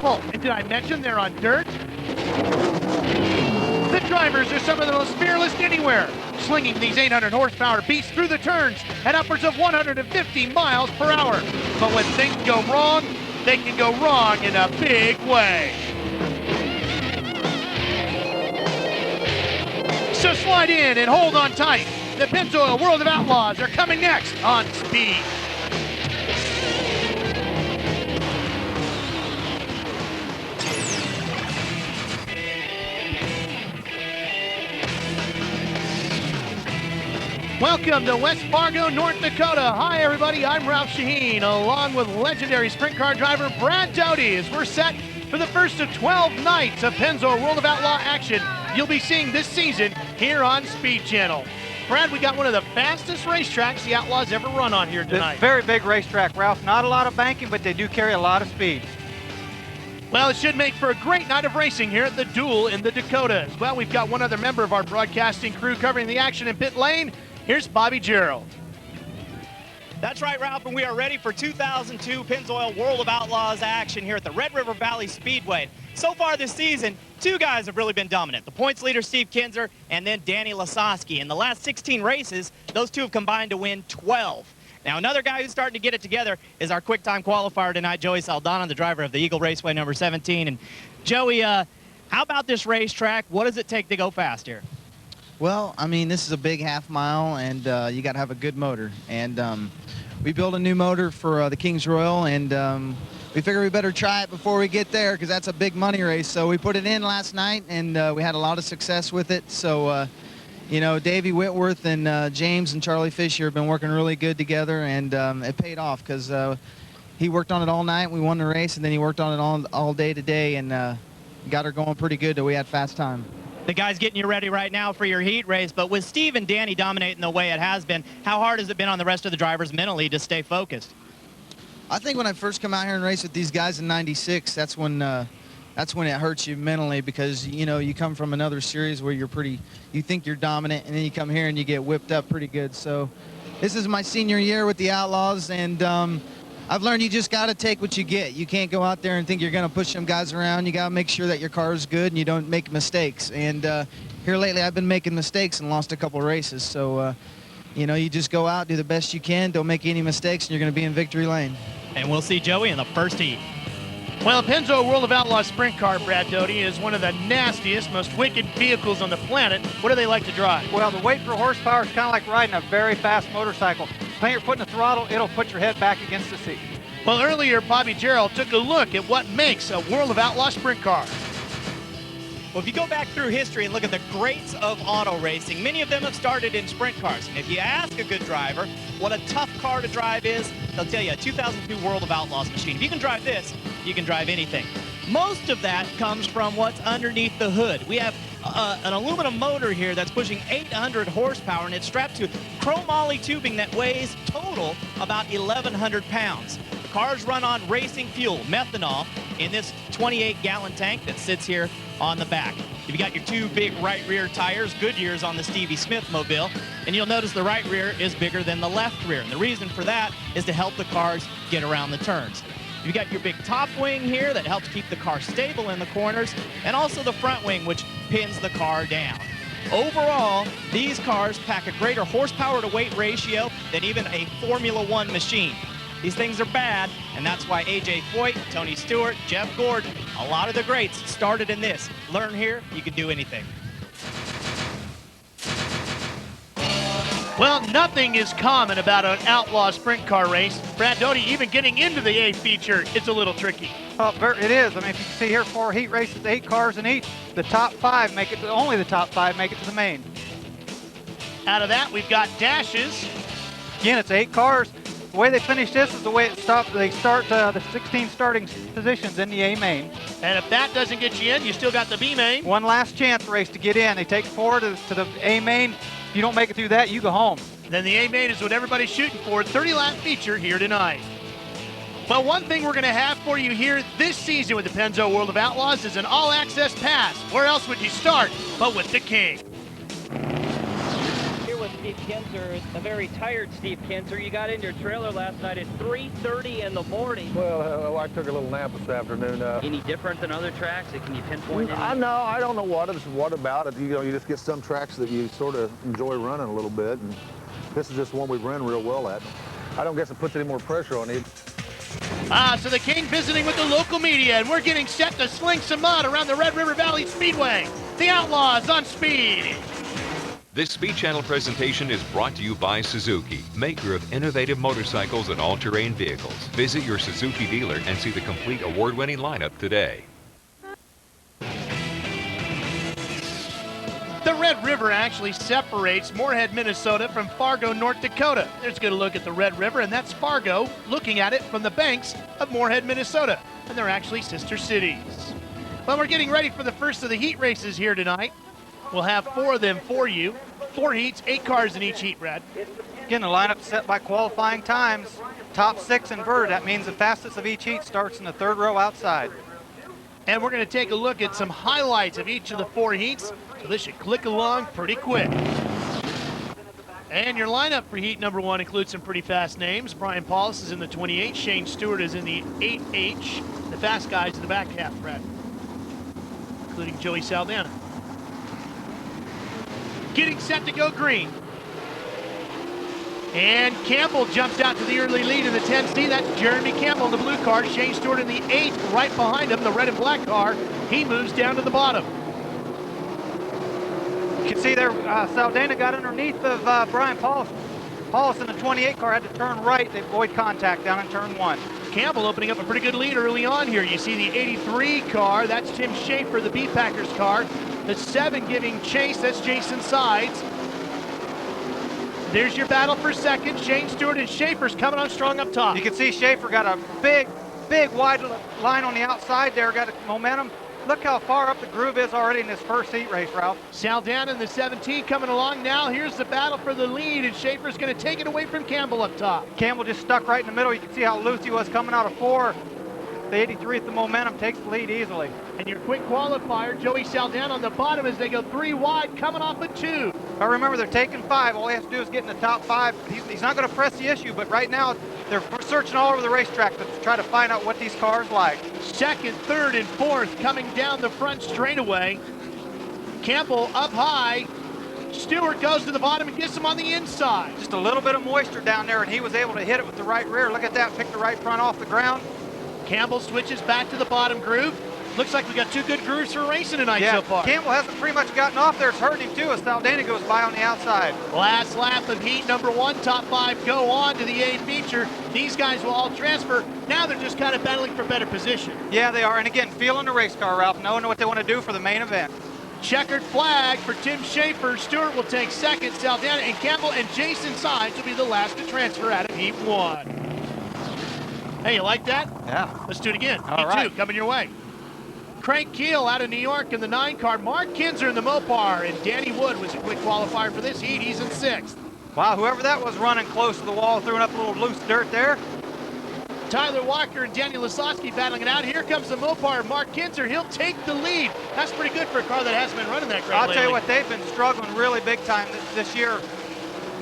beautiful. And did I mention they're on dirt? The drivers are some of the most fearless anywhere, slinging these 800 horsepower beasts through the turns at upwards of 150 miles per hour. But when things go wrong, they can go wrong in a big way. So slide in and hold on tight. The Pennzoil World of Outlaws are coming next on Speed. Welcome to West Fargo, North Dakota. Hi, everybody. I'm Ralph Shaheen, along with legendary sprint car driver Brad Doty, as we're set for the first of 12 nights of Pennzoil World of Outlaw action you'll be seeing this season here on Speed Channel. Brad, we got one of the fastest racetracks the Outlaws ever run on here tonight. It's a very big racetrack, Ralph. Not a lot of banking, but they do carry a lot of speed. Well, it should make for a great night of racing here at the Duel in the Dakotas. Well, we've got one other member of our broadcasting crew covering the action in pit lane. Here's Bobby Gerald. That's right, Ralph, and we are ready for 2002 Pennzoil World of Outlaws action here at the Red River Valley Speedway. So far this season, two guys have really been dominant. The points leader, Steve Kinzer, and then Danny Lasowski. In the last 16 races, those two have combined to win 12. Now, another guy who's starting to get it together is our quick-time qualifier tonight, Joey Saldana, the driver of the Eagle Raceway number 17. And Joey, how about this racetrack? What does it take to go fast here? Well, I mean, this is a big half mile, and you got to have a good motor. And we built a new motor for the Kings Royal, and we figured we better try it before we get there because that's a big money race. So we put it in last night, and we had a lot of success with it. So, you know, Davey Whitworth and James and Charlie Fisher have been working really good together, and it paid off because he worked on it all night. We won the race, and then he worked on it all day today, and got her going pretty good till we had fast time. The guy's getting you ready right now for your heat race, but with Steve and Danny dominating the way it has been, how hard has it been on the rest of the drivers mentally to stay focused? I think when I first come out here and race with these guys in '96, that's when it hurts you mentally because, you know, you come from another series where you think you're dominant, and then you come here and you get whipped up pretty good. So this is my senior year with the Outlaws, and I've learned you just got to take what you get. You can't go out there and think you're going to push some guys around. You got to make sure that your car is good and you don't make mistakes. And here lately I've been making mistakes and lost a couple races. So, you know, you just go out, do the best you can, don't make any mistakes, and you're going to be in victory lane. And we'll see Joey in the first heat. Well, the Pennzoil World of Outlaws sprint car, Brad Doty, is one of the nastiest, most wicked vehicles on the planet. What do they like to drive? Well, the weight per horsepower is kind of like riding a very fast motorcycle. Plant your foot in the throttle, it'll put your head back against the seat. Well, earlier, Bobby Gerald took a look at what makes a World of Outlaw sprint car. Well, if you go back through history and look at the greats of auto racing, many of them have started in sprint cars. And if you ask a good driver what a tough car to drive is, they'll tell you a 2002 World of Outlaws machine. If you can drive this, you can drive anything. Most of that comes from what's underneath the hood. We have an aluminum motor here that's pushing 800 horsepower, and it's strapped to chromoly tubing that weighs total about 1,100 pounds. The cars run on racing fuel, methanol, in this 28-gallon tank that sits here on the back. You've got your two big right rear tires, Goodyears on the Stevie Smith mobile, and you'll notice the right rear is bigger than the left rear. And the reason for that is to help the cars get around the turns. You've got your big top wing here that helps keep the car stable in the corners, and also the front wing, which pins the car down. Overall, these cars pack a greater horsepower to weight ratio than even a Formula One machine. These things are bad, and that's why A.J. Foyt, Tony Stewart, Jeff Gordon, a lot of the greats started in this. Learn here, you can do anything. Well, nothing is common about an Outlaw sprint car race. Brad Doty, even getting into the A feature, it's a little tricky. It is. I mean, if you can see here, 4 heat races, 8 cars in each. The top 5 make it to, only the top 5 make it to the main. Out of that, we've got dashes. Again, it's 8 cars. The way they finish this is the way it stops. They start the 16 starting positions in the A main. And if that doesn't get you in, you still got the B main. One last chance race to get in. They take 4 to the A main. If you don't make it through that, you go home. Then the A main is what everybody's shooting for. 30-lap feature here tonight. Well, one thing we're going to have for you here this season with the Pennzoil World of Outlaws is an all-access pass. Where else would you start but with the King? Here with Steve Kinzer, a very tired Steve Kinzer. You got in your trailer last night at 3:30 in the morning. Well, I took a little nap this afternoon. Any different than other tracks? Can you pinpoint any? I don't know what about it. You know, you just get some tracks that you sort of enjoy running a little bit, and this is just one we've run real well at. I don't guess it puts any more pressure on you. So the King visiting with the local media, and we're getting set to sling some mud around the Red River Valley Speedway. The Outlaws on speed. This Speed Channel presentation is brought to you by Suzuki, maker of innovative motorcycles and all-terrain vehicles. Visit your Suzuki dealer and see the complete award-winning lineup today. The Red River actually separates Moorhead, Minnesota from Fargo, North Dakota. There's a good look at the Red River, and that's Fargo looking at it from the banks of Moorhead, Minnesota. And they're actually sister cities. Well, we're getting ready for the first of the heat races here tonight. We'll have 4 of them for you. 4 heats, 8 cars in each heat, Brad. Again, the lineup set by qualifying times. Top 6 inverted. That means the fastest of each heat starts in the 3rd row outside. And we're going to take a look at some highlights of each of the 4 heats. So this should click along pretty quick. And your lineup for heat number 1 includes some pretty fast names. Brian Paulus is in the 28. Shane Stewart is in the 8H. The fast guys in the back half, Brad, including Joey Saldana. Getting set to go green. And Campbell jumps out to the early lead in the 10C. That's Jeremy Campbell in the blue car. Shane Stewart in the 8th, right behind him, the red and black car. He moves down to the bottom. You can see there, Saldana got underneath of Brian Paulus. Paulus in the 28 car had to turn right to avoid contact down in turn 1. Campbell opening up a pretty good lead early on here. You see the 83 car, that's Tim Schaefer, the Beef Packers car. The 7 giving chase, that's Jason Sides. There's your battle for second. Shane Stewart and Schaefer's coming on strong up top. You can see Schaefer got a big wide line on the outside there, got momentum. Look how far up the groove is already in this first heat race, Ralph. Saldana in the 17 coming along now. Here's the battle for the lead, and Schaefer's going to take it away from Campbell up top. Campbell just stuck right in the middle. You can see how loose he was coming out of 4. The 83 at the momentum takes the lead easily. And your quick qualifier, Joey Saldana on the bottom as they go 3 wide, coming off of 2. But remember, they're taking 5. All he has to do is get in the top 5. He's not going to press the issue, but right now they're searching all over the racetrack to try to find out what these cars like. Second, third, and fourth coming down the front straightaway. Campbell up high. Stewart goes to the bottom and gets him on the inside. Just a little bit of moisture down there, and he was able to hit it with the right rear. Look at that, pick the right front off the ground. Campbell switches back to the bottom groove. Looks like we got 2 good grooves for racing tonight so far. Campbell hasn't pretty much gotten off there. It's hurting him too as Saldana goes by on the outside. Last lap of heat number 1, top 5 go on to the A feature. These guys will all transfer. Now they're just kind of battling for better position. Yeah, they are. And again, feeling the race car, Ralph, knowing what they want to do for the main event. Checkered flag for Tim Schaefer. Stewart will take second. Saldana and Campbell and Jason Sides will be the last to transfer out of heat 1. Hey, you like that? Yeah. Let's do it again. All heat right. 2 coming your way. Craig Keel out of New York in the 9 car. Mark Kinzer in the Mopar. And Danny Wood was a quick qualifier for this heat. He's in 6th. Wow, whoever that was running close to the wall, throwing up a little loose dirt there. Tyler Walker and Daniel Lisowski battling it out. Here comes the Mopar. Mark Kinzer, he'll take the lead. That's pretty good for a car that hasn't been running that great I'll lately. tell you what, they've been struggling really big time this year.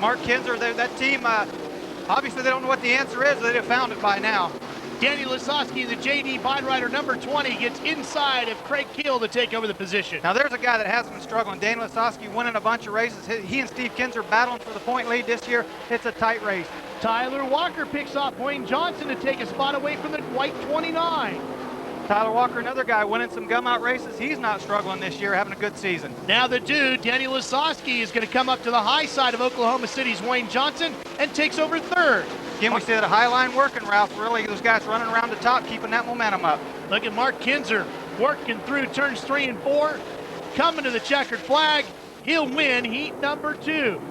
Mark Kinzer, that team, obviously they don't know what the answer is. They'd have found it by now. Daniel Lisowski, the JD Beinrider number 20, gets inside of Craig Keel to take over the position. Now there's a guy that hasn't been struggling. Daniel Lisowski winning a bunch of races. He and Steve Kinzer battling for the point lead this year. It's a tight race. Tyler Walker picks off Wayne Johnson to take a spot away from the white 29. Tyler Walker, another guy winning some gum out races. He's not struggling this year, having a good season. Now the dude, Daniel Lisowski, is going to come up to the high side of Oklahoma City's Wayne Johnson and takes over 3rd. Again, we see that high line working, Ralph. Really, those guys running around the top, keeping that momentum up. Look at Mark Kinzer working through turns 3 and 4, coming to the checkered flag. He'll win heat number 2.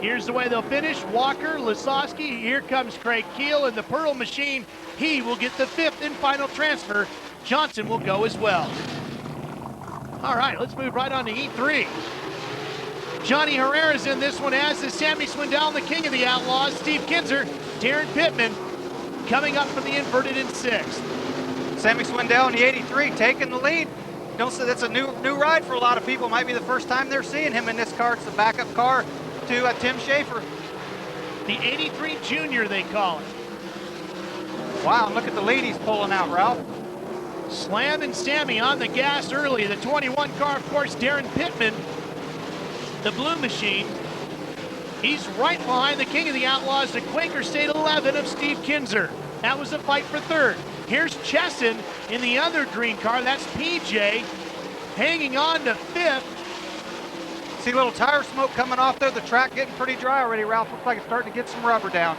Here's the way they'll finish. Walker, Lisowski, here comes Craig Keel in the Pearl machine. He will get the 5th and final transfer. Johnson will go as well. All right, let's move right on to heat 3. Johnny Herrera's in this one, as is Sammy Swindell, the king of the Outlaws. Steve Kinzer, Darren Pittman coming up from the inverted in 6th. Sammy Swindell in the 83 taking the lead. Don't say that's a new ride for a lot of people. Might be the first time they're seeing him in this car. It's a backup car. to Tim Schaefer. The 83 Junior, they call it. Wow, look at the ladies pulling out, Ralph. Slam and Sammy on the gas early. The 21 car, of course, Darren Pittman, the Blue Machine. He's right behind the king of the Outlaws, the Quaker State 11 of Steve Kinzer. That was a fight for third. Here's Chesson in the other green car. That's PJ hanging on to fifth. See a little tire smoke coming off there. The track getting pretty dry already, Ralph. Looks like it's starting to get some rubber down.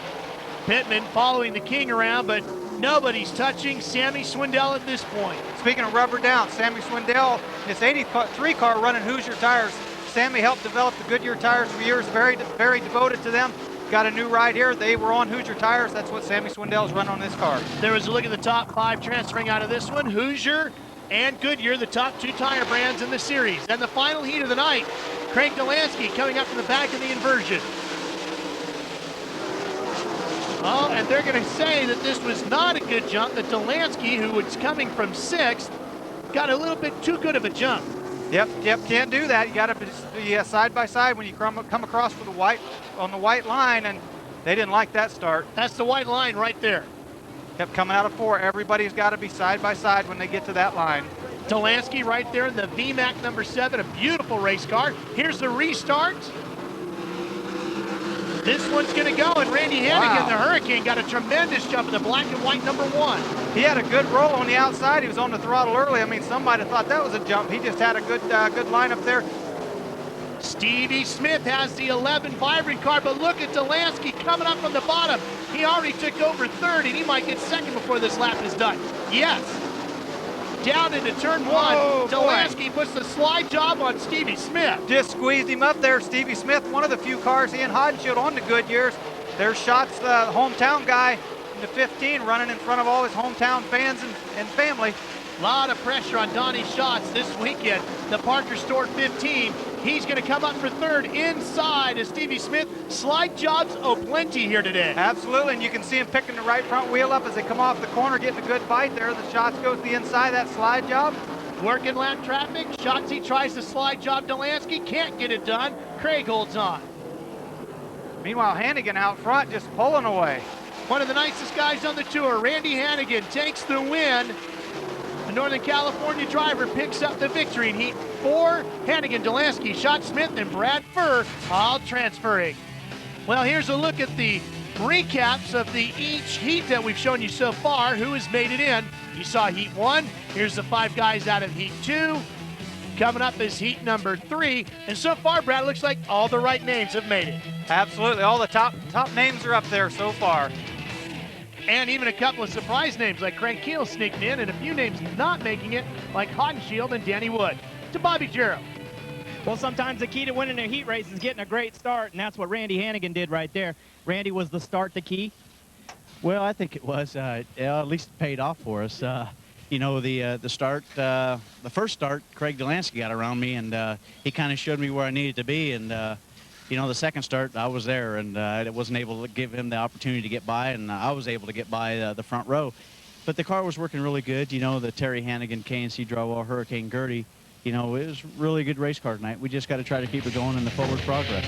Pittman following the king around, but nobody's touching Sammy Swindell at this point. Speaking of rubber down, Sammy Swindell, this 83 car running Hoosier tires. Sammy helped develop the Goodyear tires for years, very devoted to them. Got a new ride here. They were on Hoosier tires. That's what Sammy Swindell's run on this car. There was a look at the top five transferring out of this one. Hoosier and Goodyear, the top two tire brands in the series. And the final heat of the night, Craig Delansky coming up from the back of the inversion. Oh, and they're going to say that this was not a good jump, that Delansky, who was coming from sixth, got a little bit too good of a jump. Yep, can't do that. You got to be side by side when you come across with on the white line, and they didn't like that start. That's the white line right there. Yep, coming out of four, everybody's got to be side by side when they get to that line. Delansky right there in the VMAC number 7, a beautiful race car. Here's the restart. This one's going to go, and Randy Hannagan, the Hurricane, got a tremendous jump in the black and white number 1. He had a good roll on the outside. He was on the throttle early. I mean, somebody thought that was a jump. He just had a good lineup there. Stevie Smith has the 11 Vibrant car, but look at Delansky coming up from the bottom. He already took over third, and he might get second before this lap is done. Yes. Down into turn 1, Delansky puts the slide job on Stevie Smith. Just squeezed him up there. Stevie Smith, one of the few cars he and Hodenshield on the Goodyears. There's Schatz, the hometown guy in the 15, running in front of all his hometown fans and family. A lot of pressure on Donnie Schatz this weekend. The Parker Store 15. He's going to come up for third inside as Stevie Smith. Slide jobs plenty here today. Absolutely, and you can see him picking the right front wheel up as they come off the corner, getting a good bite there. The Schatz goes to the inside, that slide job. Working lap traffic. Schatzy tries to slide job Delansky. Can't get it done. Craig holds on. Meanwhile, Hannagan out front just pulling away. One of the nicest guys on the tour, Randy Hannagan, takes the win. The Northern California driver picks up the victory in Heat 4. Hannagan, Delansky, Schatz Smith, and Brad Furr all transferring. Well, here's a look at the recaps of each heat that we've shown you so far. Who has made it in? You saw Heat 1. Here's the 5 guys out of Heat 2. Coming up is Heat number 3. And so far, Brad, it looks like all the right names have made it. Absolutely. All the top names are up there so far. And even a couple of surprise names like Craig Keel sneaking in, and a few names not making it like Hodenshield and Danny Wood. To Bobby Jarrow. Well, sometimes the key to winning a heat race is getting a great start, and that's what Randy Hannagan did right there. Randy, was the start the key? Well, I think it was. At least it paid off for us. You know, the start, the first start, Craig Delansky got around me, and he kind of showed me where I needed to be. And you know, the second start, I was there, and I wasn't able to give him the opportunity to get by, and I was able to get by the front row. But the car was working really good. You know, the Terry Hannagan KNC Drywall Hurricane Gertie. You know, it was really a good race car tonight. We just got to try to keep it going in the forward progress.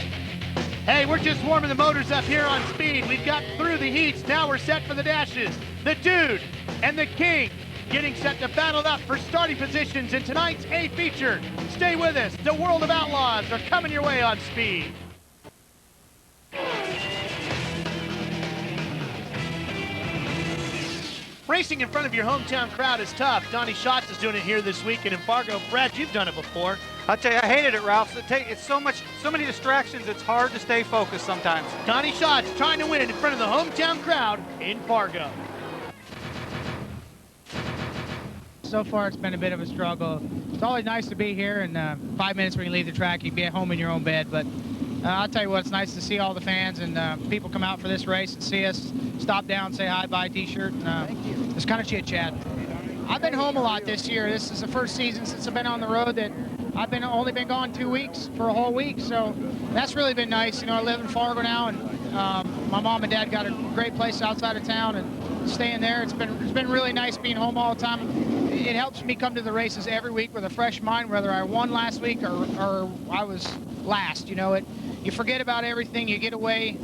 Hey, we're just warming the motors up here on Speed. We've got through the heats. Now we're set for the dashes. The Dude and the King getting set to battle up for starting positions in tonight's A feature. Stay with us. The World of Outlaws are coming your way on Speed. Racing in front of your hometown crowd is tough. Donnie Schatz is doing it here this weekend in Fargo. Brad, you've done it before. I'll tell you, I hated it, Ralph. It's so many distractions, it's hard to stay focused sometimes. Donnie Schatz trying to win in front of the hometown crowd in Fargo. So far, it's been a bit of a struggle. It's always nice to be here, and 5 minutes when you leave the track, you'd be at home in your own bed. But I'll tell you what, it's nice to see all the fans and people come out for this race and see us, stop down, say hi, buy a T-shirt, and just kind of chit-chat. I've been home a lot this year. This is the first season since I've been on the road that I've only been gone 2 weeks for a whole week, so that's really been nice. You know, I live in Fargo now, and my mom and dad got a great place outside of town, and staying there, it's been really nice being home all the time. It helps me come to the races every week with a fresh mind, whether I won last week or I was last. You know, you forget about everything, you get away,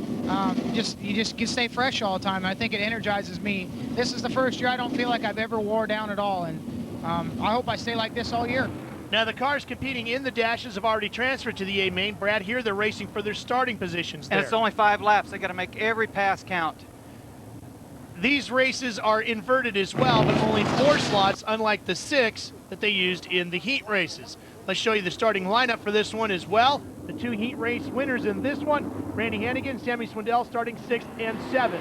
you just stay fresh all the time. And I think it energizes me. This is the first year I don't feel like I've ever wore down at all, and I hope I stay like this all year. Now the cars competing in the dashes have already transferred to the A main. Brad, here they're racing for their starting positions there. And it's only 5 laps. They got to make every pass count. These races are inverted as well, but only 4 slots, unlike the 6 that they used in the heat races. Let's show you the starting lineup for this one as well. The 2 heat race winners in this one, Randy Hannagan, Sammy Swindell starting 6th and 7th.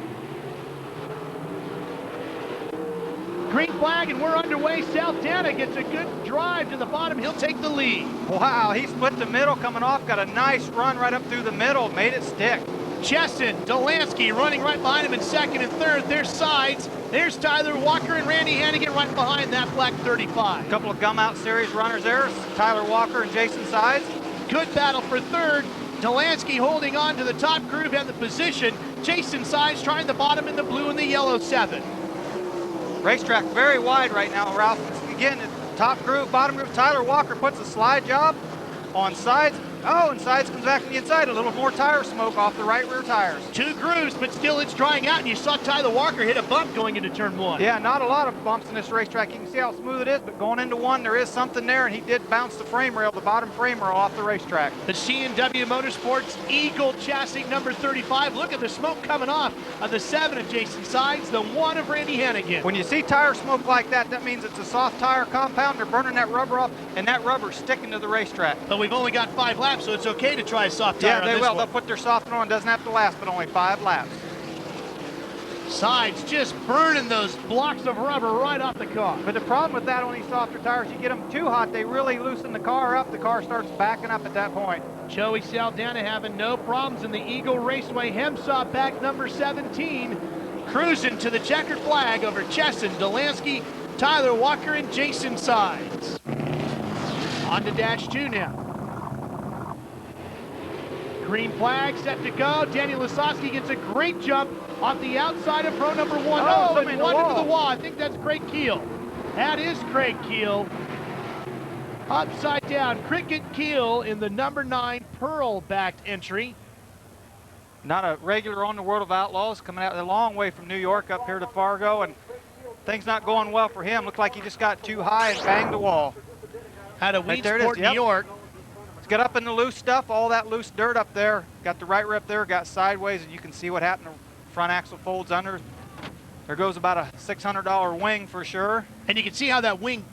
Green flag and we're underway. Saldana gets a good drive to the bottom. He'll take the lead. Wow, he split the middle coming off, got a nice run right up through the middle, made it stick. Chesson, Delansky running right behind him in 2nd and 3rd. Their sides. There's Tyler Walker and Randy Hannagan right behind that black 35. A couple of Gum Out Series runners there, Tyler Walker and Jason Sides. Good battle for 3rd. Delansky holding on to the top group and the position. Jason Sides trying the bottom in the blue and the yellow 7. Racetrack very wide right now, Ralph. Again, top groove, bottom groove. Tyler Walker puts a slide job on Sides. Oh, and Sides comes back to the inside. A little more tire smoke off the right rear tires. 2 grooves, but still it's drying out, and you saw Tyler Walker hit a bump going into turn 1. Yeah, not a lot of bumps in this racetrack. You can see how smooth it is, but going into 1, there is something there, and he did bounce the frame rail, the bottom frame rail off the racetrack. The C&W Motorsports Eagle chassis number 35. Look at the smoke coming off of the 7 of Jason Sides, the 1 of Randy Hannagan. When you see tire smoke like that, that means it's a soft tire compound. They're burning that rubber off, and that rubber's sticking to the racetrack. But we've only got 5 laps, so it's okay to try a soft tire. Yeah, they will. They'll put their softener on. Doesn't have to last, but only 5 laps. Sides just burning those blocks of rubber right off the car. But the problem with that on these softer tires, you get them too hot, they really loosen the car up. The car starts backing up at that point. Joey Saldana having no problems in the Eagle Raceway Hemsaw back number 17. Cruising to the checkered flag over Chesson, Delansky, Tyler Walker, and Jason Sides. On to dash 2 now. Green flag set to go. Danny Lasowski gets a great jump off the outside of row number 1. Oh, and 1 into the wall. I think that's Craig Keel. That is Craig Keel. Upside down. Cricket Keel in the number 9 Pearl backed entry. Not a regular on the World of Outlaws, coming out a long way from New York up here to Fargo, and things not going well for him. Looked like he just got too high and banged the wall. Had a Weedsport, New York. Got up in the loose stuff, all that loose dirt up there. Got the right rear up there, got sideways, and you can see what happened. The front axle folds under. There goes about a $600 wing for sure. And you can see how that wing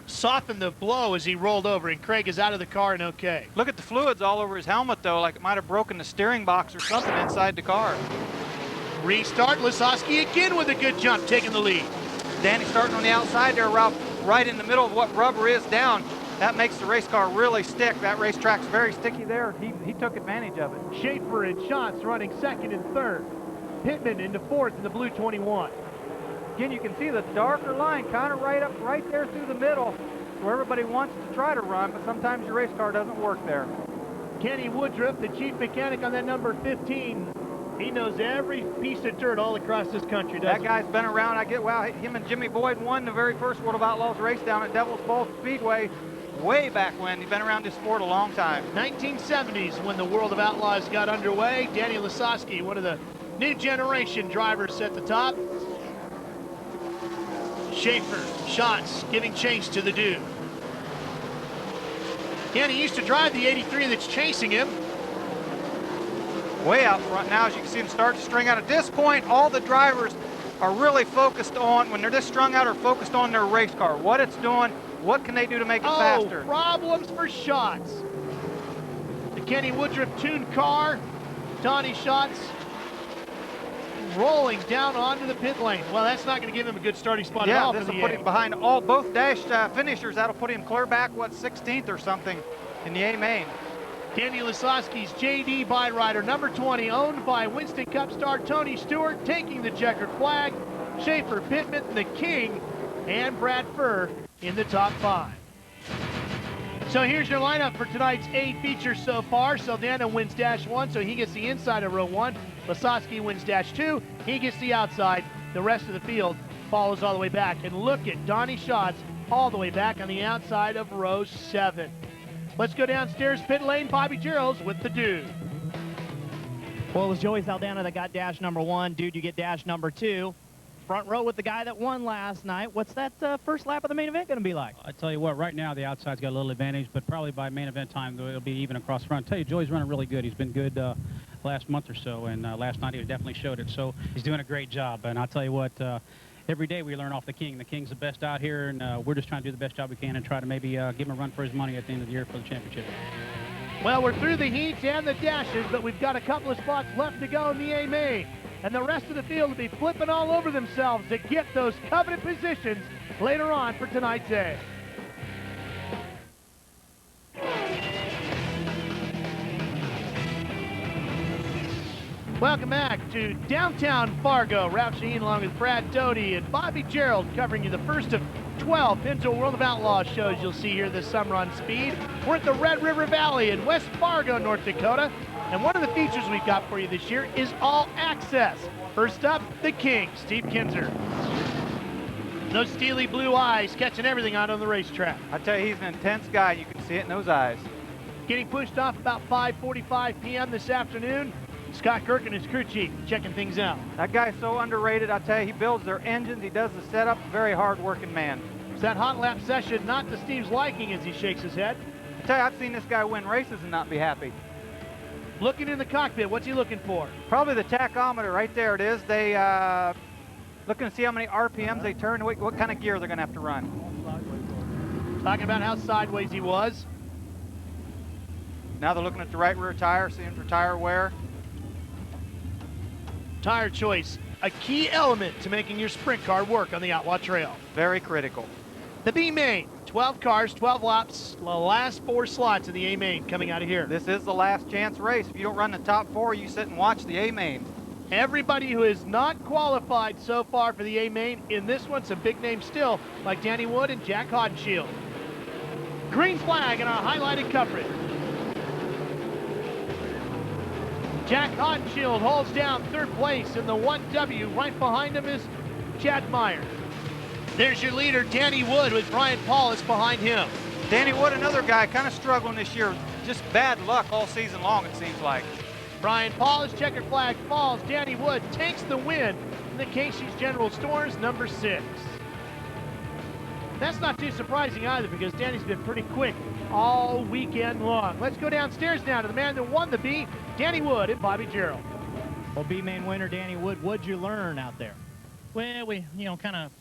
softened the blow as he rolled over, and Craig is out of the car and okay. Look at the fluids all over his helmet, though, like it might have broken the steering box or something inside the car. Restart, Lasowski again with a good jump, taking the lead. Danny starting on the outside there, Ralph, right in the middle of what rubber is down. That makes the race car really stick. That racetrack's very sticky there. He took advantage of it. Schaefer and Schatz running 2nd and 3rd. Pittman into 4th in the blue 21. Again, you can see the darker line kind of right there through the middle where everybody wants to try to run, but sometimes your race car doesn't work there. Kenny Woodruff, the chief mechanic on that number 15. He knows every piece of dirt all across this country, doesn't he? That guy's been around. Him and Jimmy Boyd won the very first World of Outlaws race down at Devil's Bowl Speedway way back when. He's been around this sport a long time. 1970s when the World of Outlaws got underway. Danny Lasowski, one of the new generation drivers at the top. Schaefer, Schatz giving chase to the dude. Again, he used to drive the 83 that's chasing him. Way out front now, as you can see him start to string out. At this point, all the drivers are really focused on, when they're this strung out, are focused on their race car, what it's doing, what can they do to make it faster. Problems for Schatz. The Kenny Woodruff tuned car. Donnie Schatz rolling down onto the pit lane. Well, that's not going to give him a good starting spot at all. Yeah, this will put him behind both dash finishers. That'll put him clear back, 16th or something in the A main. Danny Lasowski's JD Byrider, number 20, owned by Winston Cup star Tony Stewart, taking the checkered flag. Schaefer, Pittman, the King, and Brad Furr in the top 5. So here's your lineup for tonight's 8 features so far. Saldana wins dash 1, so he gets the inside of row 1. Lasowski wins dash 2, he gets the outside. The rest of the field follows all the way back. And look at Donnie Schatz all the way back on the outside of row 7. Let's go downstairs pit lane. Bobby Gerald's with the dude. Well, it was Joey Saldana that got dash number 1. Dude, you get dash number 2. Front row with the guy that won last night. What's that first lap of the main event going to be like? I tell you what, right now the outside's got a little advantage, but probably by main event time it'll be even across front. I tell you, Joey's running really good. He's been good last month or so, and last night he definitely showed it. So he's doing a great job. And I'll tell you what, every day we learn off the King. The King's the best out here, and we're just trying to do the best job we can and try to maybe give him a run for his money at the end of the year for the championship. Well, we're through the heats and the dashes, but we've got a couple of spots left to go in the A main. And the rest of the field will be flipping all over themselves to get those coveted positions later on for tonight's A. Welcome back to downtown Fargo. Ralph Shaheen along with Brad Doty and Bobby Gerald covering you the first of 12 Pennzoil World of Outlaws shows you'll see here this summer on Speed. We're at the Red River Valley in West Fargo, North Dakota. And one of the features we've got for you this year is all access. First up, the King, Steve Kinzer. Those steely blue eyes catching everything out on the racetrack. I tell you, he's an intense guy. You can see it in those eyes. Getting pushed off about 5:45 p.m. this afternoon. Scott Kirk and his crew chief checking things out. That guy's so underrated. I tell you, he builds their engines. He does the setup. Very hard-working man. Is that hot lap session not to Steve's liking as he shakes his head? I tell you, I've seen this guy win races and not be happy. Looking in the cockpit, what's he looking for? Probably the tachometer. Right there it is. They looking to see how many RPMs they turn, what kind of gear they're going to have to run. Talking about how sideways he was. Now they're looking at the right rear tire, seeing for tire wear. Tire choice, a key element to making your sprint car work on the Outlaw Trail. Very critical. The B main, 12 cars, 12 laps, the last 4 slots in the A main coming out of here. This is the last chance race. If you don't run the top 4, you sit and watch the A main. Everybody who is not qualified so far for the A main in this one, some big names still, like Danny Wood and Jack Hodenshield. Green flag in our highlighted coverage. Jack Hodenshield holds down 3rd place in the 1W. Right behind him is Chad Meyer. There's your leader, Danny Wood, with Brian Paulus behind him. Danny Wood, another guy, kind of struggling this year. Just bad luck all season long, it seems like. Brian Paulus, checkered flag falls. Danny Wood takes the win in the Casey's General Stores, number 6. That's not too surprising either because Danny's been pretty quick all weekend long. Let's go downstairs now to the man that won the B, Danny Wood and Bobby Gerald. Well, B main winner Danny Wood, what'd you learn out there? Well, we, kind of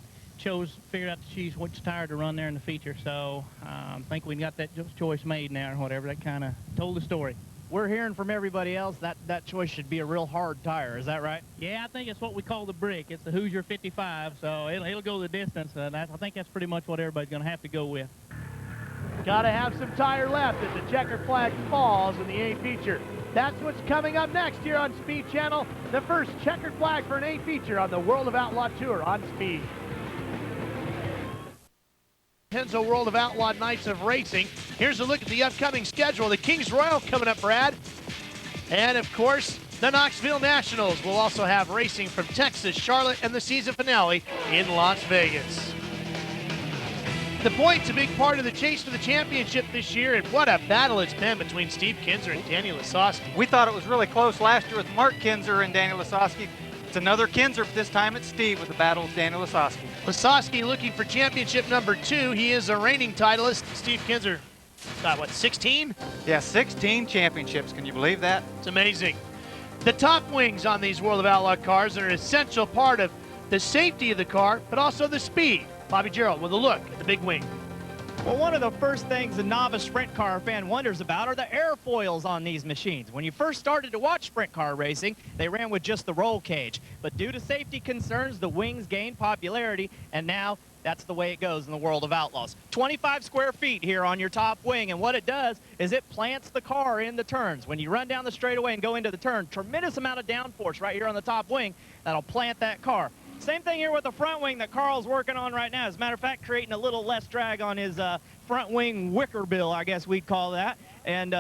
figured out to choose which tire to run there in the feature, so I think we got that choice made now or whatever. That kind of told the story. We're hearing from everybody else that choice should be a real hard tire. Is that right? Yeah, I think it's what we call the brick. It's the Hoosier 55, so it'll go the distance. I think that's pretty much what everybody's going to have to go with. Got to have some tire left as the checkered flag falls in the A feature. That's what's coming up next here on Speed Channel. The first checkered flag for an A feature on the World of Outlaw Tour on Speed. Pennzoil World of Outlaw Nights of Racing. Here's a look at the upcoming schedule. The Kings Royal coming up, Brad. And, of course, the Knoxville Nationals will also have racing from Texas, Charlotte, and the season finale in Las Vegas. The point's a big part of the chase for the championship this year, and what a battle it's been between Steve Kinzer and Danny Lasowski. We thought it was really close last year with Mark Kinzer and Danny Lasowski. It's another Kinzer, but this time it's Steve with the battle with Danny Lasowski. Lasowski looking for championship number 2. He is a reigning titleist. Steve Kinzer got, what, 16? Yeah, 16 championships. Can you believe that? It's amazing. The top wings on these World of Outlaw cars are an essential part of the safety of the car, but also the speed. Bobby Gerald with a look at the big wing. Well, one of the first things a novice sprint car fan wonders about are the airfoils on these machines. When you first started to watch sprint car racing, they ran with just the roll cage. But due to safety concerns, the wings gained popularity, and now that's the way it goes in the World of Outlaws. 25 square feet here on your top wing, and what it does is it plants the car in the turns. When you run down the straightaway and go into the turn, tremendous amount of downforce right here on the top wing that'll plant that car. Same thing here with the front wing that Carl's working on right now. As a matter of fact, creating a little less drag on his front wing wicker bill, I guess we'd call that. And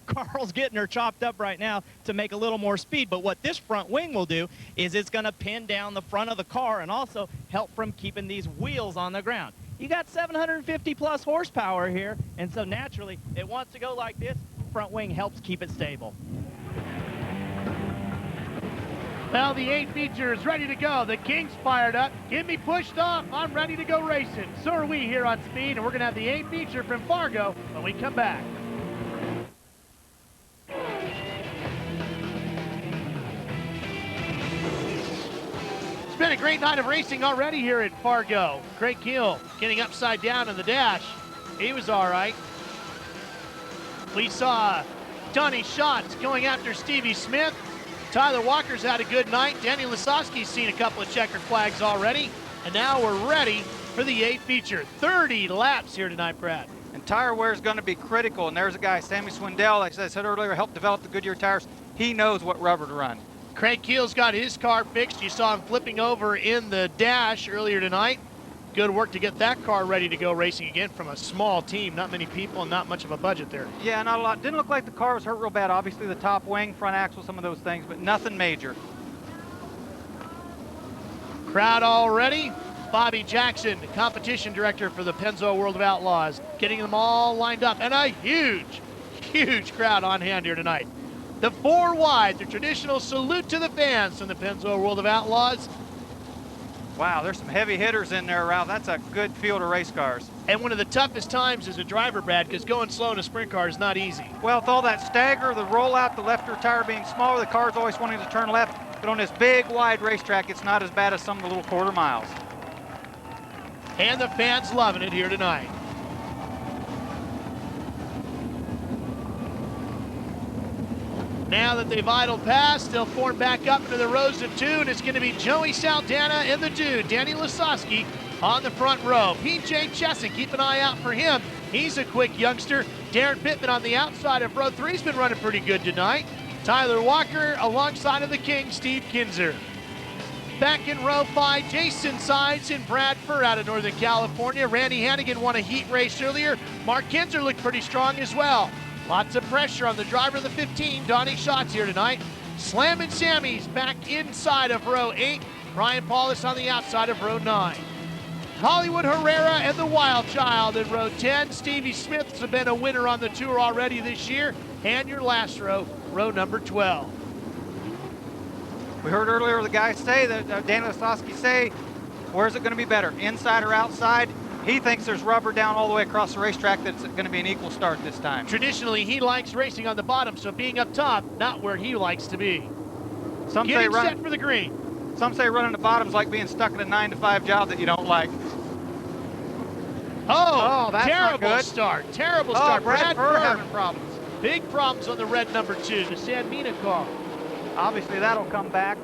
Carl's getting her chopped up right now to make a little more speed. But what this front wing will do is it's going to pin down the front of the car and also help from keeping these wheels on the ground. You got 750 plus horsepower here, and so naturally it wants to go like this. Front wing helps keep it stable. Well, the 8 feature is ready to go. The King's fired up. Get me pushed off. I'm ready to go racing. So are we here on Speed, and we're going to have the 8 feature from Fargo when we come back. It's been a great night of racing already here at Fargo. Craig Keel getting upside down in the dash. He was all right. We saw Donnie Schatz going after Stevie Smith. Tyler Walker's had a good night. Danny Lasowski's seen a couple of checkered flags already. And now we're ready for the 8 feature. 30 laps here tonight, Brad. And tire wear is going to be critical. And there's a guy, Sammy Swindell, like I said earlier, helped develop the Goodyear tires. He knows what rubber to run. Craig Keel's got his car fixed. You saw him flipping over in the dash earlier tonight. Good work to get that car ready to go racing again from a small team. Not many people and not much of a budget there. Yeah, not a lot. Didn't look like the car was hurt real bad. Obviously the top wing, front axle, some of those things, but nothing major. Crowd all ready. Bobby Jackson, the competition director for the Pennzoil World of Outlaws, getting them all lined up. And a huge, huge crowd on hand here tonight. The 4 wide, the traditional salute to the fans from the Pennzoil World of Outlaws. Wow, there's some heavy hitters in there, Ralph. That's a good field of race cars. And one of the toughest times as a driver, Brad, because going slow in a sprint car is not easy. Well, with all that stagger, the rollout, the left rear tire being smaller, the car's always wanting to turn left. But on this big, wide racetrack, it's not as bad as some of the little quarter miles. And the fans loving it here tonight. Now that they've idled past, they'll form back up into the rows of 2, and it's going to be Joey Saldana and the dude, Danny Lasowski, on the front row. PJ Chesson, keep an eye out for him. He's a quick youngster. Darren Pittman on the outside of row 3 has been running pretty good tonight. Tyler Walker alongside of the King, Steve Kinzer. Back in row 5, Jason Sides and Brad Furr out of Northern California. Randy Hannagan won a heat race earlier. Mark Kinzer looked pretty strong as well. Lots of pressure on the driver of the 15, Donnie Schatz here tonight. Slam and Sammy's back inside of row 8. Brian Paulus on the outside of row 9. Hollywood Herrera and the Wild Child in row 10. Stevie Smith's been a winner on the tour already this year. And your last row, row number 12. We heard earlier the guy say, that Danny Lasowski say, where's it going to be better, inside or outside? He thinks there's rubber down all the way across the racetrack, that's going to be an equal start this time. Traditionally, he likes racing on the bottom, so being up top, not where he likes to be. Some say Getting set for the green. Some say running the bottom's like being stuck in a 9-to-5 job that you don't like. Oh, that's terrible not good. start. Terrible start. Brad Furr having problems. Big problems on the red number 2, the San Mina car. Obviously, that'll come back.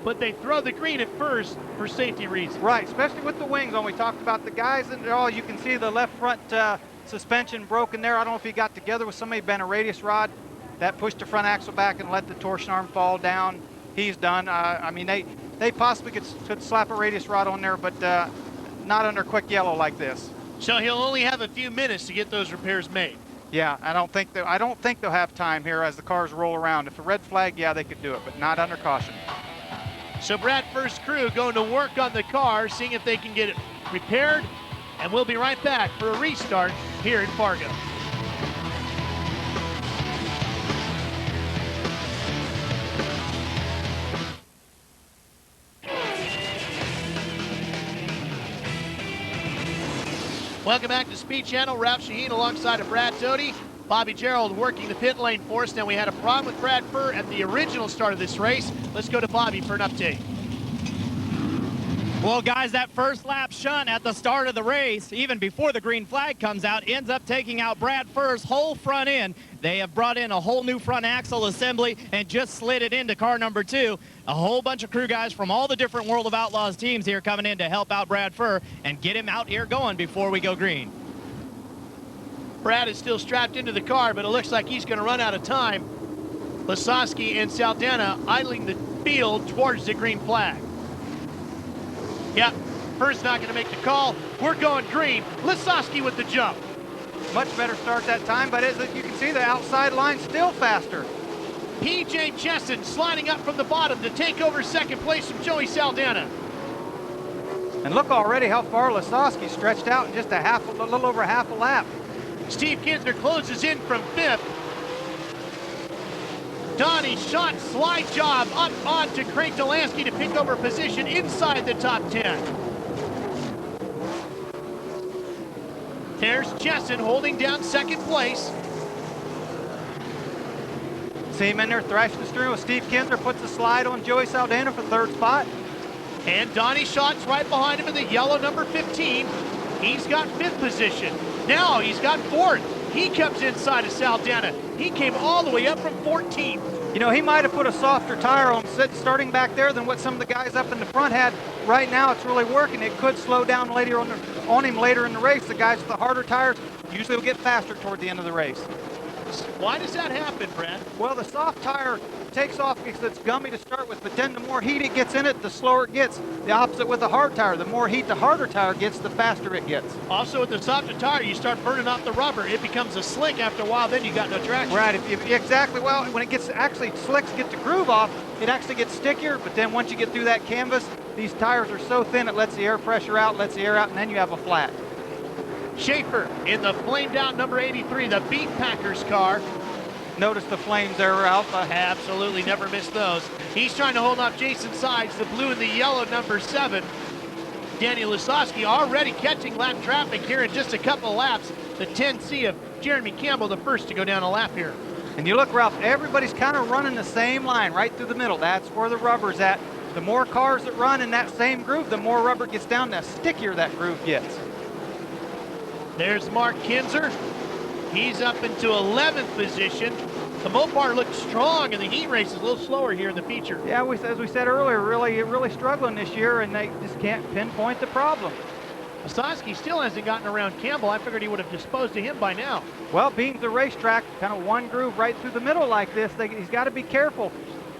But they throw the green at first for safety reasons. Right, especially with the wings on. We talked about the guys, and you can see the left front suspension broken there. I don't know if he got together with somebody, bent a radius rod. That pushed the front axle back and let the torsion arm fall down. He's done. I mean, they possibly could slap a radius rod on there, but not under quick yellow like this. So he'll only have a few minutes to get those repairs made. Yeah, I don't think they'll have time here as the cars roll around. If a red flag, yeah, they could do it, but not under caution. So Brad Furr's crew going to work on the car, seeing if they can get it repaired, and we'll be right back for a restart here in Fargo. Welcome back to Speed Channel. Ralph Shaheen alongside of Brad Doty. Bobby Gerald working the pit lane for us. Now, we had a problem with Brad Furr at the original start of this race. Let's go to Bobby for an update. Well, guys, that first lap shunt at the start of the race, even before the green flag comes out, ends up taking out Brad Furr's whole front end. They have brought in a whole new front axle assembly and just slid it into car number 2. A whole bunch of crew guys from all the different World of Outlaws teams here coming in to help out Brad Furr and get him out here going before we go green. Brad is still strapped into the car, but it looks like he's going to run out of time. Lasowski and Saldana idling the field towards the green flag. Yep, Furr's not going to make the call. We're going green. Lasowski with the jump. Much better start that time, but as you can see, the outside line still faster. PJ Chesson sliding up from the bottom to take over second place from Joey Saldana. And look already how far Lasowski stretched out in just a little over half a lap. Steve Kinsler closes in from 5th. Donnie Schott slide job up onto Craig Delansky to pick over position inside the top 10. There's Chesson holding down 2nd place. See him in there thrashing the steering wheel. Steve Kinsler puts a slide on Joey Saldana for 3rd spot. And Donnie Schott's right behind him in the yellow number 15. He's got 5th position. Now he's got 4th. He comes inside of Saldana. He came all the way up from 14th. You know, he might have put a softer tire on starting back there than what some of the guys up in the front had. Right now, it's really working. It could slow down later on him later in the race. The guys with the harder tires usually will get faster toward the end of the race. Why does that happen, Brad? Well, the soft tire takes off because it's gummy to start with, but then the more heat it gets in it, the slower it gets. The opposite with the hard tire. The more heat the harder tire gets, the faster it gets. Also, with the softer tire, you start burning off the rubber. It becomes a slick after a while, then you got no traction. Right, exactly. Well, when it gets actually slicks get the groove off, it actually gets stickier, but then once you get through that canvas, these tires are so thin it lets the air pressure out, lets the air out, and then you have a flat. Schaefer in the flamed out number 83, the Beat Packers car. Notice the flames there, Ralph. Absolutely, never missed those. He's trying to hold off Jason Sides, the blue and the yellow number 7. Daniel Lasowski already catching lap traffic here in just a couple laps. The 10C of Jeremy Campbell, the first to go down a lap here. And you look, Ralph, everybody's kind of running the same line right through the middle. That's where the rubber's at. The more cars that run in that same groove, the more rubber gets down, the stickier that groove gets. There's Mark Kinzer. He's up into 11th position. The Mopar looks strong, and the heat race is a little slower here in the feature. Yeah, as we said earlier, really struggling this year, and they just can't pinpoint the problem. Lasowski still hasn't gotten around Campbell. I figured he would have disposed of him by now. Well, being the racetrack, kind of one groove right through the middle like this, he's got to be careful.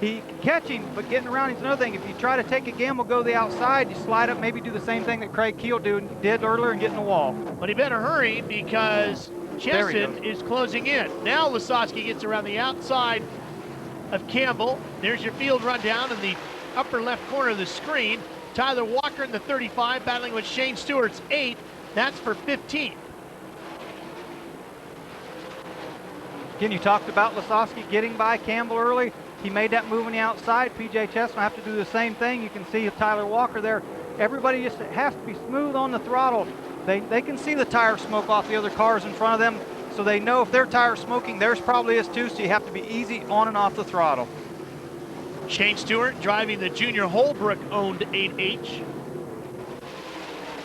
He catching, but getting around is another thing. If you try to take a gamble, go the outside, you slide up, maybe do the same thing that Craig Keel did earlier and get in the wall. But he better hurry because Chesson is closing in. Now Lasowski gets around the outside of Campbell. There's your field rundown in the upper left corner of the screen. Tyler Walker in the 35 battling with Shane Stewart's 8th. That's for 15th. Again, you talked about Lasowski getting by Campbell early. He made that move on the outside. PJ Chesson will have to do the same thing. You can see Tyler Walker there. Everybody just has to be smooth on the throttle. They can see the tire smoke off the other cars in front of them, so they know if their tire's smoking, theirs probably is too, so you have to be easy on and off the throttle. Shane Stewart driving the Junior Holbrook-owned 8H.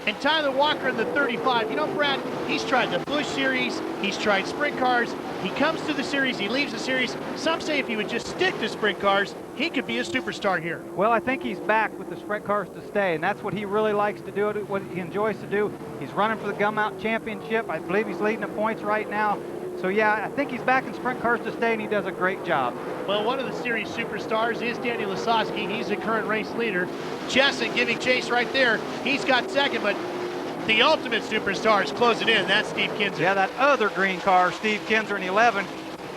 And Tyler Walker in the 35. You know, Brad, he's tried the Busch Series, he's tried sprint cars. He comes to the series, he leaves the series. Some say if he would just stick to sprint cars, he could be a superstar here. Well, I think he's back with the sprint cars to stay, and that's what he really likes to do, what he enjoys to do. He's running for the Gum Out Championship. I believe he's leading the points right now. So yeah, I think he's back in sprint cars to stay, and he does a great job. Well, one of the series superstars is Daniel Lasowski. He's the current race leader. Chesson giving chase right there. He's got 2nd, but the ultimate superstar is closing in. That's Steve Kinzer. Yeah, that other green car, Steve Kinzer in 11,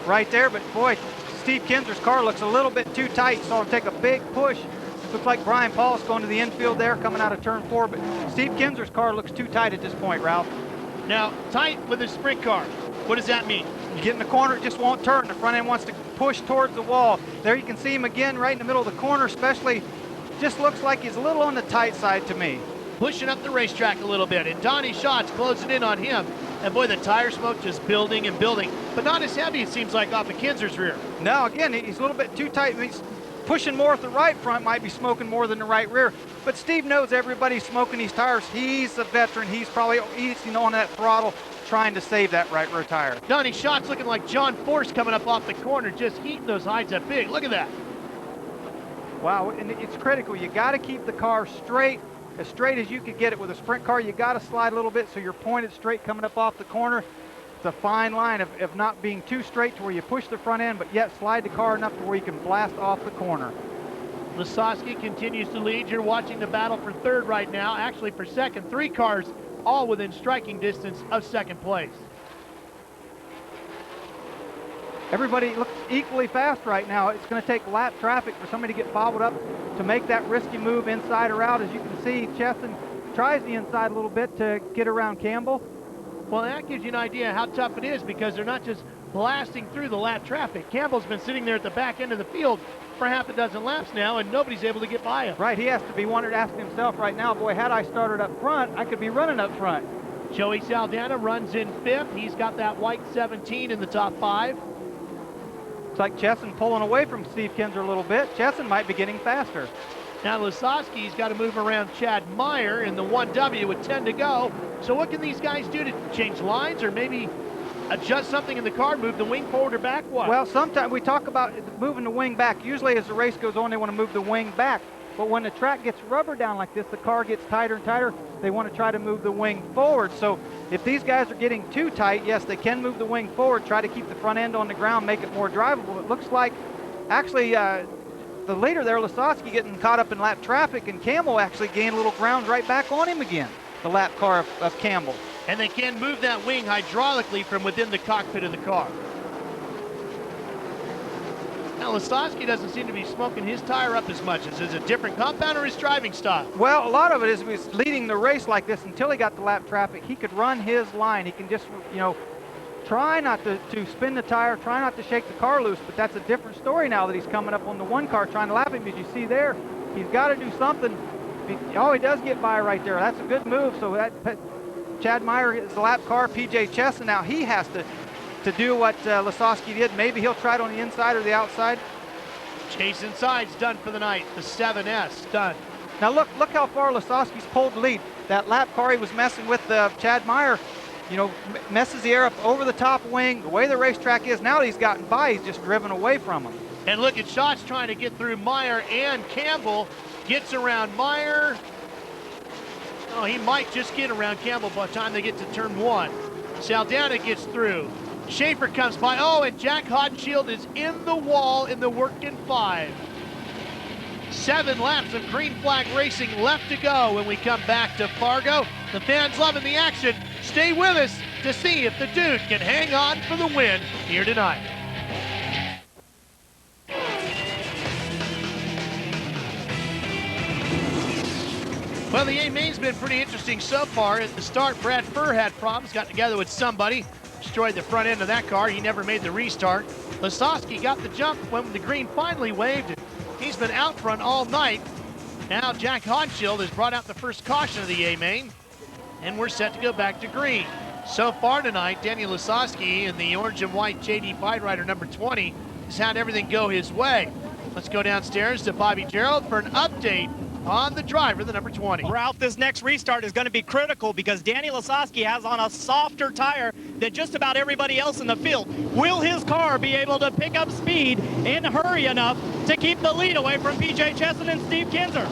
right there. But boy, Steve Kinzer's car looks a little bit too tight, so it'll take a big push. Looks like Brian Paul's going to the infield there, coming out of turn 4. But Steve Kinzer's car looks too tight at this point, Ralph. Now, tight with a sprint car. What does that mean? You get in the corner, it just won't turn. The front end wants to push towards the wall. There you can see him again right in the middle of the corner, especially. Just looks like he's a little on the tight side to me. Pushing up the racetrack a little bit, and Donnie Schott's closing in on him. And boy, the tire smoke just building and building, but not as heavy, it seems like, off of Kinzer's rear. No, again, he's a little bit too tight. He's pushing more at the right front, might be smoking more than the right rear. But Steve knows everybody's smoking these tires. He's a veteran. He's probably easing on that throttle, trying to save that right rear tire. Donnie Schott's looking like John Force coming up off the corner, just heating those hides up big. Look at that. Wow, and it's critical. You got to keep the car straight, as straight as you could get it. With a sprint car, you got to slide a little bit so you're pointed straight coming up off the corner. It's a fine line of not being too straight to where you push the front end, but yet slide the car enough to where you can blast off the corner. Lasowski continues to lead. You're watching the battle for 3rd right now, actually for 2nd. 3 cars all within striking distance of 2nd place. Everybody looks equally fast right now. It's going to take lap traffic for somebody to get bobbled up to make that risky move inside or out. As you can see, Chesson tries the inside a little bit to get around Campbell. Well, that gives you an idea how tough it is because they're not just blasting through the lap traffic. Campbell's been sitting there at the back end of the field for half a dozen laps now, and nobody's able to get by him. Right, he has to be asking himself right now, boy, had I started up front, I could be running up front. Joey Saldana runs in 5th. He's got that white 17 in the top 5. It's like Chesson pulling away from Steve Kinzer a little bit. Chesson might be getting faster. Now Lasowski's got to move around Chad Meyer in the 1W with 10 to go. So what can these guys do to change lines or maybe adjust something in the car, move the wing forward or back? What? Well, sometimes we talk about moving the wing back. Usually as the race goes on, they want to move the wing back. But when the track gets rubber down like this, the car gets tighter and tighter. They want to try to move the wing forward. So if these guys are getting too tight, yes, they can move the wing forward, try to keep the front end on the ground, make it more drivable. It looks like actually the leader there, Lasowski, getting caught up in lap traffic, and Campbell actually gained a little ground right back on him again, the lap car of Campbell. And they can move that wing hydraulically from within the cockpit of the car. Now, Lasowski doesn't seem to be smoking his tire up as much. Is it a different compound or his driving style? Well, a lot of it is he was leading the race like this until he got the lap traffic. He could run his line. He can just, you know, try not to spin the tire, try not to shake the car loose, but that's a different story now that he's coming up on the one car trying to lap him. As you see there, he's got to do something. Oh, he does get by right there. That's a good move. So that Chad Meyer is the lap car. PJ Chesson now, he has to do what Lasowski did. Maybe he'll try it on the inside or the outside. Chase inside's done for the night. The 7S done. Now look how far Lasowski's pulled the lead. That lap car he was messing with Chad Meyer, you know, messes the air up over the top wing. The way the racetrack is now, he's gotten by. He's just driven away from him. And look at Schatz trying to get through Meyer and Campbell. Gets around Meyer. Oh, he might just get around Campbell by the time they get to turn 1. Saldana gets through. Schaefer comes by. Oh, and Jack Hodenshield is in the wall in the working 5. 7 laps of green flag racing left to go when we come back to Fargo. The fans loving the action. Stay with us to see if the dude can hang on for the win here tonight. Well, the A-Main's been pretty interesting so far. At the start, Brad Furr had problems, got together with somebody, destroyed the front end of that car. He never made the restart. Lasowski got the jump when the green finally waved. He's been out front all night. Now Jack Hodenshield has brought out the first caution of the A-Main, and we're set to go back to green. So far tonight, Daniel Lasowski in the orange and white JD Fight Rider number 20 has had everything go his way. Let's go downstairs to Bobby Gerald for an update on the driver, the number 20. Ralph, this next restart is going to be critical because Danny Lasowski has on a softer tire than just about everybody else in the field. Will his car be able to pick up speed and hurry enough to keep the lead away from PJ Chesson and Steve Kinzer?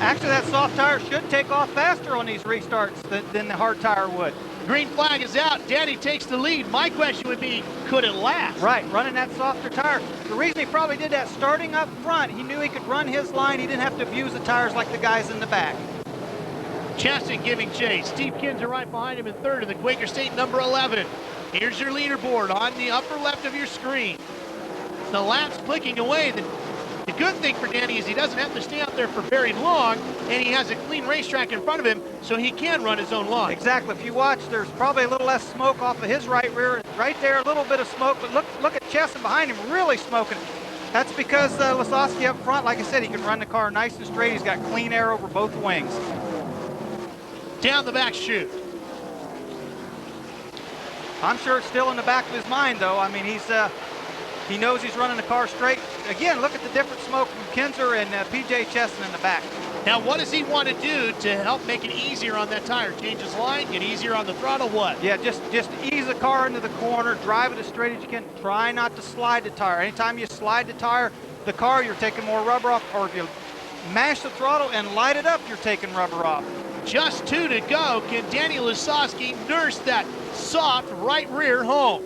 Actually, that soft tire should take off faster on these restarts than the hard tire would. Green flag is out. Danny takes the lead. My question would be, could it last? Right, running that softer tire. The reason he probably did that, starting up front, he knew he could run his line. He didn't have to abuse the tires like the guys in the back. Chesson giving chase. Steve Kinzer right behind him in 3rd in the Quaker State number 11. Here's your leaderboard on the upper left of your screen. The laps clicking away. The good thing for Danny is he doesn't have to stay out there for very long, and he has a clean racetrack in front of him, so he can run his own line. Exactly. If you watch, there's probably a little less smoke off of his right rear. Right there, a little bit of smoke, but look at Chesson behind him, really smoking. That's because Lasowski up front, like I said, he can run the car nice and straight. He's got clean air over both wings. Down the back chute. I'm sure it's still in the back of his mind, though. I mean, he knows he's running the car straight. Again, look at the different smoke from Kinzer and PJ Chesson in the back. Now, what does he want to do to help make it easier on that tire? Change his line, get easier on the throttle, what? Yeah, just ease the car into the corner, drive it as straight as you can. Try not to slide the tire. Anytime you slide the tire, the car, you're taking more rubber off, or if you mash the throttle and light it up, you're taking rubber off. Just 2 to go. Can Danny Lasowski nurse that soft right rear home?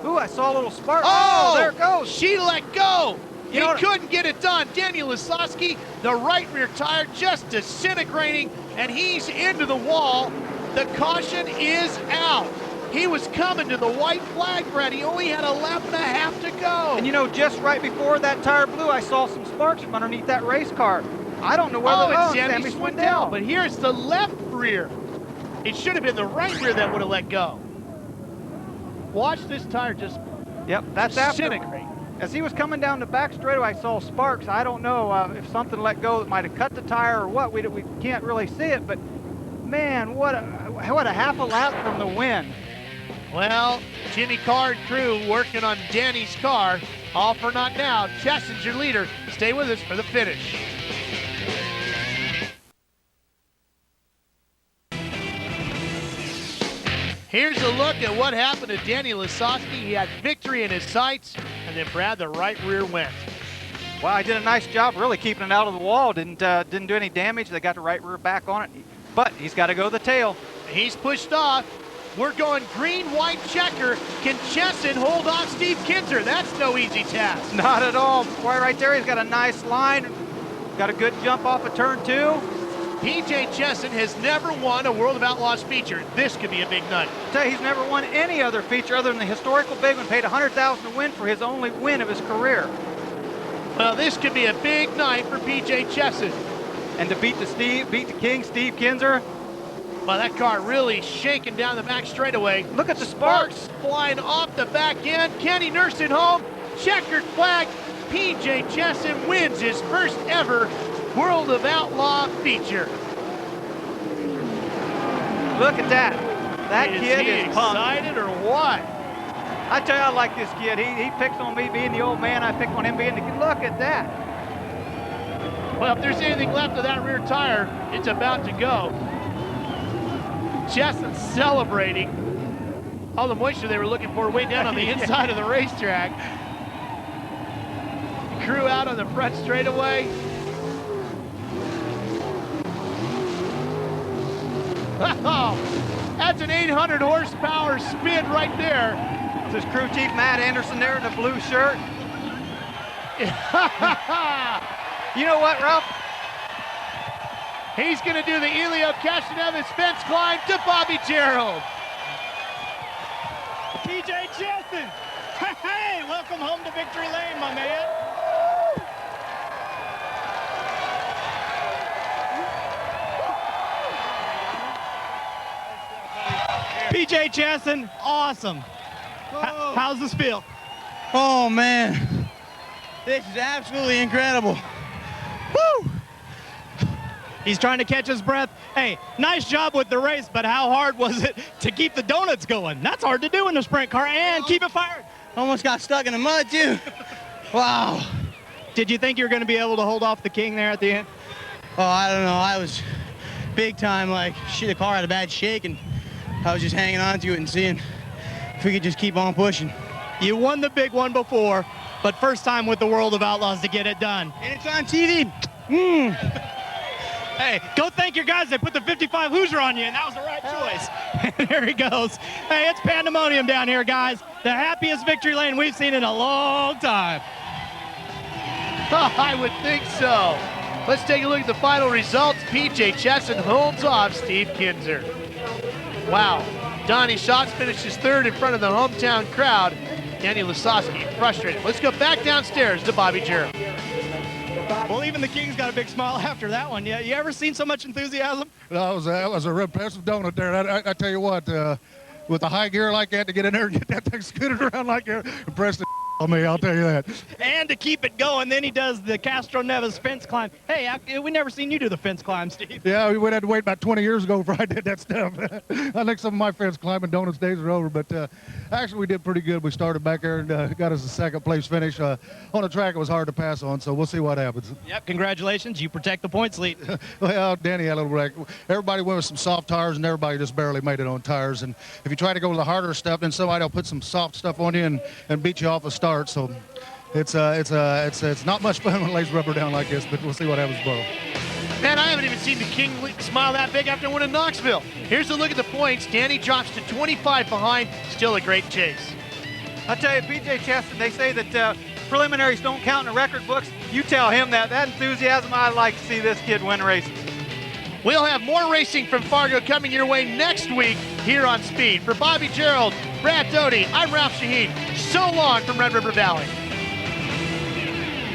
Ooh, I saw a little spark. Oh, there it goes. She let go. He You know, couldn't get it done. Daniel Lasowski, the right rear tire just disintegrating, and he's into the wall. The caution is out. He was coming to the white flag, Brad. He only had a lap and a half to go. And you know, just right before that tire blew, I saw some sparks from underneath that race car. I don't know whether it's Sammy Swindell. but here's the left rear. It should have been the right rear that would have let go. Watch this tire just that's after. disintegrate. As he was coming down the back straightaway, I saw sparks. I don't know if something let go that might have cut the tire or what. We can't really see it, but man, what a half a lap from the win. Well, Jimmy Carr and crew working on Danny's car. All for not now. Cheston's your leader. Stay with us for the finish. Here's a look at what happened to Danny Lisowski. He had victory in his sights, and then Brad, the right rear went. Well, I did a nice job really keeping it out of the wall. Didn't do any damage. They got the right rear back on it, but he's got to go the tail. He's pushed off. We're going green, white checker. Can Chesson hold off Steve Kinzer? That's no easy task. Not at all. Boy, right there, he's got a nice line. Got a good jump off of turn 2. PJ Chesson has never won a World of Outlaws feature. This could be a big night. I tell you, he's never won any other feature other than the historical big one. Paid $100,000 to win for his only win of his career. Well, this could be a big night for PJ Chesson. And to beat the king, Steve Kinzer. Well, that car really shaking down the back straightaway. Look at the sparks flying off the back end. Kenny nursed it home. Checkered flag. PJ Chesson wins his first ever World of Outlaw feature. Look at that. That kid is excited or what? I tell you, I like this kid. He picks on me being the old man. I pick on him being the kid. Look at that. Well, if there's anything left of that rear tire, it's about to go. Chesson celebrating. All the moisture they were looking for way down on the inside of the racetrack. Crew out on the front straightaway. Oh, that's an 800 horsepower spin right there. This crew chief Matt Anderson there in the blue shirt. You know what, Ralph? He's going to do the Elio Castroneves fence climb to Bobby Gerald. PJ Chesson. Hey, welcome home to Victory Lane, my man. PJ Chesson, awesome. How's this feel? Oh, man. This is absolutely incredible. Woo! He's trying to catch his breath. Hey, nice job with the race, but how hard was it to keep the donuts going? That's hard to do in a sprint car and keep it fired. Almost got stuck in the mud, too. Wow. Did you think you were going to be able to hold off the king there at the end? Oh, I don't know. I was big time, like, shit, the car had a bad shake, and I was just hanging on to it and seeing if we could just keep on pushing. You won the big one before, but first time with the World of Outlaws to get it done. And it's on TV. Hey, go thank your guys. They put the 55 Hoosier on you, and that was the right choice. There he goes. Hey, it's pandemonium down here, guys. The happiest victory lane we've seen in a long time. I would think so. Let's take a look at the final results. PJ Chesson holds off Steve Kinzer. Wow. Donnie Schatz finishes third in front of the hometown crowd. Danny Lisowski frustrated. Let's go back downstairs to Bobby Gerald. Well, even the King's got a big smile after that one. Yeah, you ever seen so much enthusiasm? That was a real impressive donut there. I tell you what, with a high gear like that, to get in there and get that thing scooted around like that, impressed the on me, I'll tell you that. And to keep it going, then he does the Castroneves fence climb. Hey, we never seen you do the fence climb, Steve. Yeah, we had to wait about 20 years ago before I did that stuff. I think some of my fence climbing donuts days are over, but actually we did pretty good. We started back there and got us a second place finish. On a track it was hard to pass on, so we'll see what happens. Yep, congratulations. You protect the points lead. Well, Danny had a little wreck. Everybody went with some soft tires, and everybody just barely made it on tires. And if you try to go with the harder stuff, then somebody will put some soft stuff on you and beat you off the start. So it's not much fun when it lays rubber down like this, but we'll see what happens tomorrow. Man, I haven't even seen the King smile that big after winning Knoxville. Here's a look at the points. Danny drops to 25 behind. Still a great chase. I'll tell you, PJ Cheston, they say that preliminaries don't count in the record books. You tell him that enthusiasm, I'd like to see this kid win races. We'll have more racing from Fargo coming your way next week here on Speed. For Bobby Gerald, Brad Doty, I'm Ralph Shaheen. So long from Red River Valley.